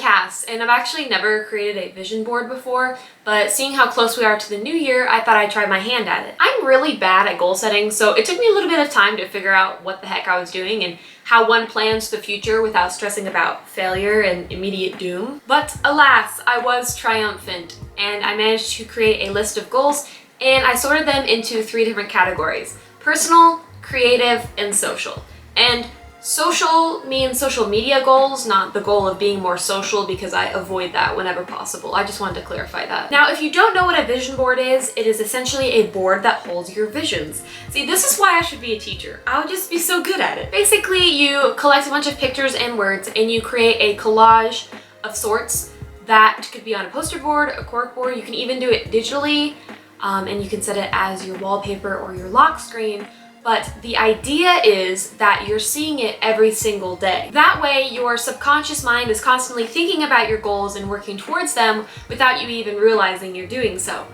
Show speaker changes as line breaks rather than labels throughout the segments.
Cass, and I've actually never created a vision board before, but seeing how close we are to the new year, I thought I'd try my hand at it. I'm really bad at goal setting, so it took me a little bit of time to figure out what the heck I was doing and how one plans the future without stressing about failure and immediate doom. But alas, I was triumphant, and I managed to create a list of goals, and I sorted them into 3 different categories: personal, creative, and social. And social means social media goals, not the goal of being more social, because I avoid that whenever possible. I just wanted to clarify that. Now, if you don't know what a vision board is, it is essentially a board that holds your visions. See, this is why I should be a teacher. I would just be so good at it. Basically, you collect a bunch of pictures and words and you create a collage of sorts that could be on a poster board, a cork board. You can even do it digitally, and you can set it as your wallpaper or your lock screen. But the idea is that you're seeing it every single day. That way, your subconscious mind is constantly thinking about your goals and working towards them without you even realizing you're doing so.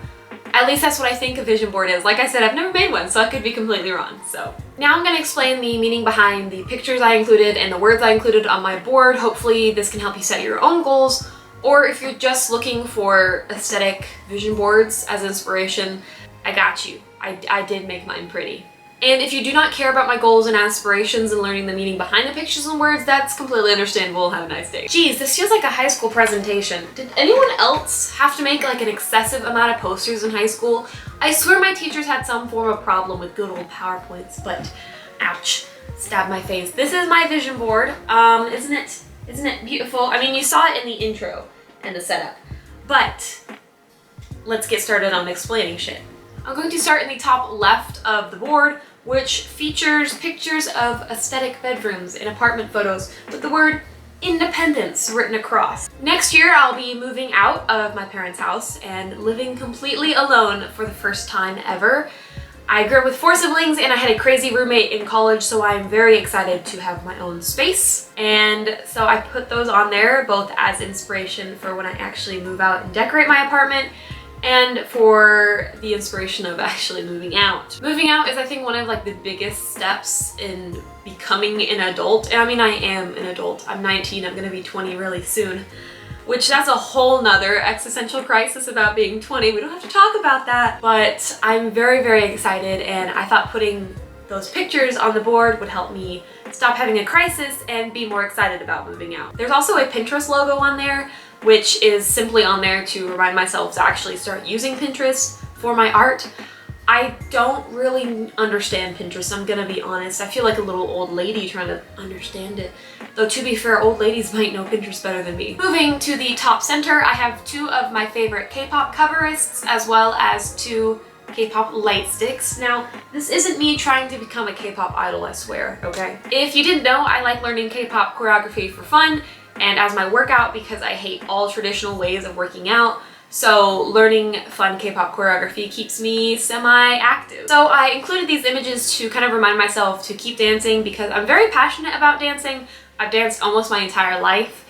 At least that's what I think a vision board is. Like I said, I've never made one, so I could be completely wrong. So now I'm going to explain the meaning behind the pictures I included and the words I included on my board. Hopefully this can help you set your own goals, or if you're just looking for aesthetic vision boards as inspiration, I got you. I did make mine pretty. And if you do not care about my goals and aspirations and learning the meaning behind the pictures and words, that's completely understandable. Have a nice day. Geez, this feels like a high school presentation. Did anyone else have to make like an excessive amount of posters in high school? I swear my teachers had some form of problem with good old PowerPoints, but ouch, stabbed my face. This is my vision board. Isn't it beautiful? I mean, you saw it in the intro and the setup, but let's get started on explaining shit. I'm going to start in the top left of the board, which features pictures of aesthetic bedrooms and apartment photos with the word independence written across. Next year, I'll be moving out of my parents' house and living completely alone for the first time ever. I grew up with 4 siblings and I had a crazy roommate in college, so I'm very excited to have my own space. And so I put those on there both as inspiration for when I actually move out and decorate my apartment, and for the inspiration of actually moving out. Moving out is, I think, one of like the biggest steps in becoming an adult. And I mean, I am an adult. I'm 19, I'm gonna be 20 really soon, which that's a whole nother existential crisis about being 20. We don't have to talk about that, but I'm very, very excited, and I thought putting those pictures on the board would help me stop having a crisis and be more excited about moving out. There's also a Pinterest logo on there, which is simply on there to remind myself to actually start using Pinterest for my art. I don't really understand Pinterest, I'm gonna be honest. I feel like a little old lady trying to understand it. Though to be fair, old ladies might know Pinterest better than me. Moving to the top center, I have 2 of my favorite K-pop coverists, as well as 2 K-pop light sticks. Now, this isn't me trying to become a K-pop idol, I swear, okay? If you didn't know, I like learning K-pop choreography for fun and as my workout because I hate all traditional ways of working out. So learning fun K-pop choreography keeps me semi-active. So I included these images to kind of remind myself to keep dancing because I'm very passionate about dancing. I've danced almost my entire life,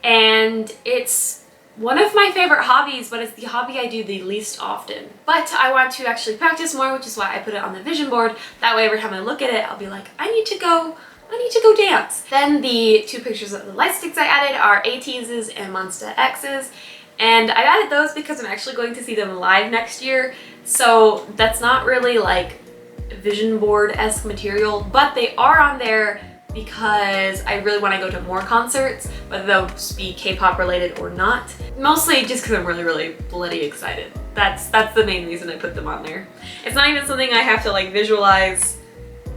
and it's one of my favorite hobbies, but it's the hobby I do the least often. But I want to actually practice more, which is why I put it on the vision board. That way every time I look at it, I'll be like, I need to go dance. Then the 2 pictures of the light sticks I added are ATEEZ's and Monsta X's. And I added those because I'm actually going to see them live next year. So that's not really like vision board-esque material, but they are on there because I really want to go to more concerts, whether those be K-pop related or not. Mostly just because I'm really, really bloody excited. That's the main reason I put them on there. It's not even something I have to like visualize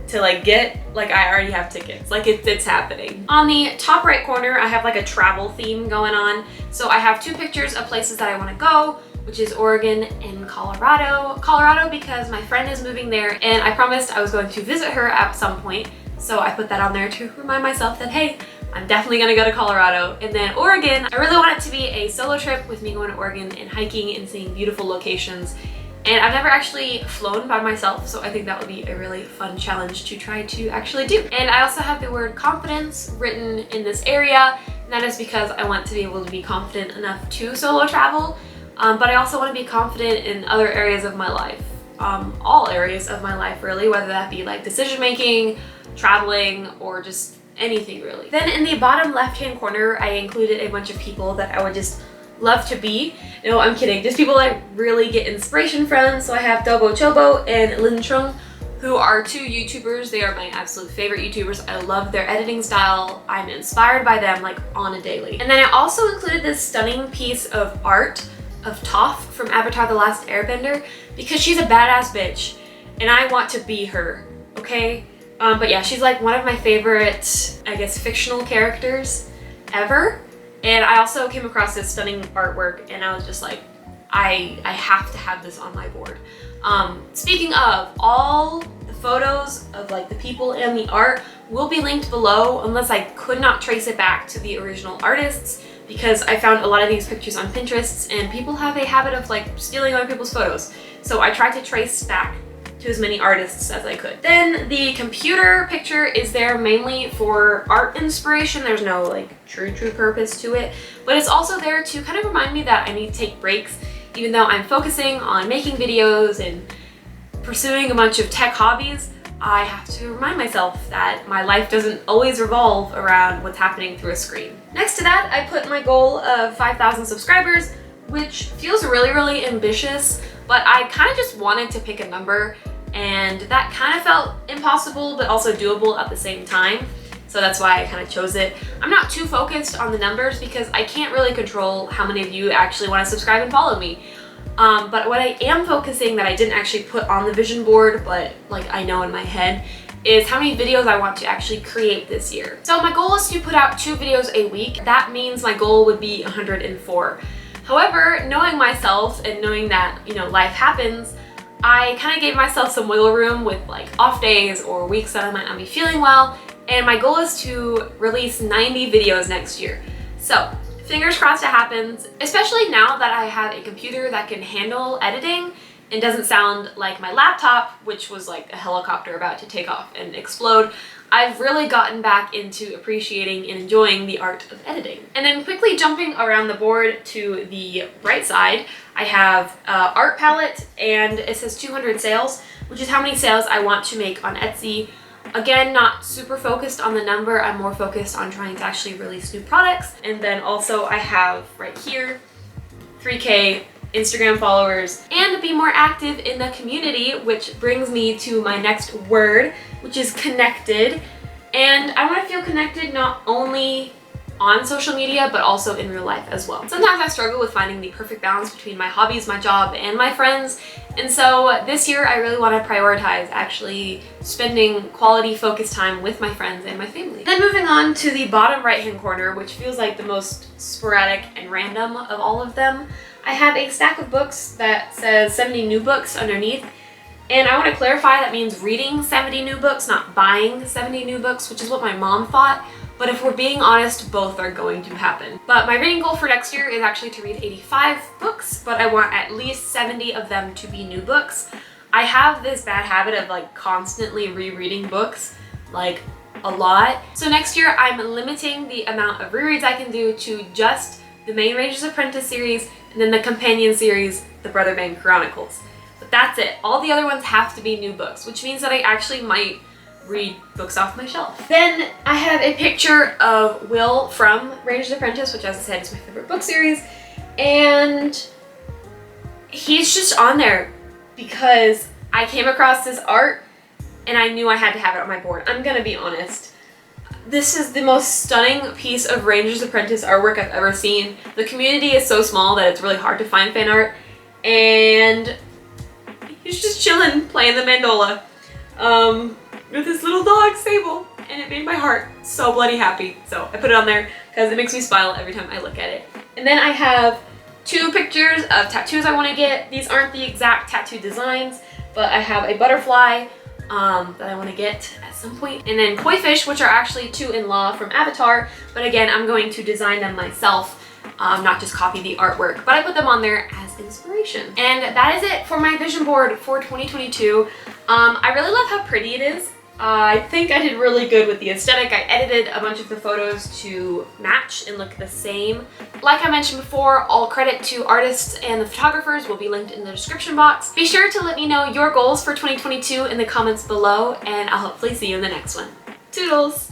to like get, like I already have tickets, like it's happening. On the top right corner, I have like a travel theme going on. So I have 2 pictures of places that I want to go, which is Oregon and Colorado. Colorado because my friend is moving there and I promised I was going to visit her at some point. So I put that on there to remind myself that, hey, I'm definitely gonna go to Colorado. And then Oregon, I really want it to be a solo trip with me going to Oregon and hiking and seeing beautiful locations. And I've never actually flown by myself, so I think that would be a really fun challenge to try to actually do. And I also have the word confidence written in this area, and that is because I want to be able to be confident enough to solo travel, but I also want to be confident in other areas of my life. All areas of my life really, whether that be like decision making, traveling, or just anything really. Then in the bottom left-hand corner, I included a bunch of people that I would just love to be. No, I'm kidding. Just people I really get inspiration from. So I have Dobo Chobo and Lin Chung, who are two YouTubers. They are my absolute favorite YouTubers. I love their editing style. I'm inspired by them like on a daily. And then I also included this stunning piece of art of Toph from Avatar: The Last Airbender because she's a badass bitch and I want to be her, okay? But yeah, she's like one of my favorite, I guess, fictional characters ever. And I also came across this stunning artwork and I was just like, I have to have this on my board. Speaking of, all the photos of like the people and the art will be linked below unless I could not trace it back to the original artists, because I found a lot of these pictures on Pinterest and people have a habit of like stealing other people's photos. So I tried to trace back to as many artists as I could. Then the computer picture is there mainly for art inspiration. There's no like true purpose to it, but it's also there to kind of remind me that I need to take breaks. Even though I'm focusing on making videos and pursuing a bunch of tech hobbies, I have to remind myself that my life doesn't always revolve around what's happening through a screen. Next to that, I put my goal of 5,000 subscribers, which feels really ambitious, but I kind of just wanted to pick a number, and that kind of felt impossible but also doable at the same time. So that's why I kind of chose it. I'm not too focused on the numbers because I can't really control how many of you actually want to subscribe and follow me. But what I am focusing that I didn't actually put on the vision board, but like I know in my head, is how many videos I want to actually create this year. So my goal is to put out 2 videos a week. That means my goal would be 104. However, knowing myself and knowing that, you know, life happens, I kind of gave myself some wiggle room with like off days or weeks that I might not be feeling well. And my goal is to release 90 videos next year. So fingers crossed it happens, especially now that I have a computer that can handle editing and doesn't sound like my laptop, which was like a helicopter about to take off and explode. I've really gotten back into appreciating and enjoying the art of editing. And then quickly jumping around the board to the right side, I have art palette, and it says 200 sales, which is how many sales I want to make on Etsy. Again, not super focused on the number, I'm more focused on trying to actually release new products. And then also I have right here 3K Instagram followers and be more active in the community, which brings me to my next word, which is connected. And I want to feel connected not only on social media, but also in real life as well. Sometimes I struggle with finding the perfect balance between my hobbies, my job, and my friends. And so this year I really want to prioritize actually spending quality focused time with my friends and my family. Then moving on to the bottom right hand corner, which feels like the most sporadic and random of all of them, I have a stack of books that says 70 new books underneath. And I want to clarify that means reading 70 new books, not buying 70 new books, which is what my mom thought. But if we're being honest, both are going to happen. But my reading goal for next year is actually to read 85 books, but I want at least 70 of them to be new books. I have this bad habit of like constantly rereading books, like a lot. So next year I'm limiting the amount of rereads I can do to just the main Ranger's Apprentice series and then the companion series, The Brother Bang Chronicles. But that's it. All the other ones have to be new books, which means that I actually might read books off my shelf. Then I have a picture of Will from Ranger's Apprentice, which as I said is my favorite book series, and he's just on there because I came across this art and I knew I had to have it on my board. I'm gonna be honest. This is the most stunning piece of Ranger's Apprentice artwork I've ever seen. The community is so small that it's really hard to find fan art, and he's just chilling, playing the mandola. With this little dog, Sable, and it made my heart so bloody happy. So I put it on there because it makes me smile every time I look at it. And then I have 2 pictures of tattoos I want to get. These aren't the exact tattoo designs, but I have a butterfly that I want to get at some point. And then koi fish, which are actually 2 in-law from Avatar, but again, I'm going to design them myself, not just copy the artwork, but I put them on there as inspiration. And that is it for my vision board for 2022. I really love how pretty it is. I think I did really good with the aesthetic. I edited a bunch of the photos to match and look the same. Like I mentioned before, all credit to artists and the photographers will be linked in the description box. Be sure to let me know your goals for 2022 in the comments below, and I'll hopefully see you in the next one. Toodles!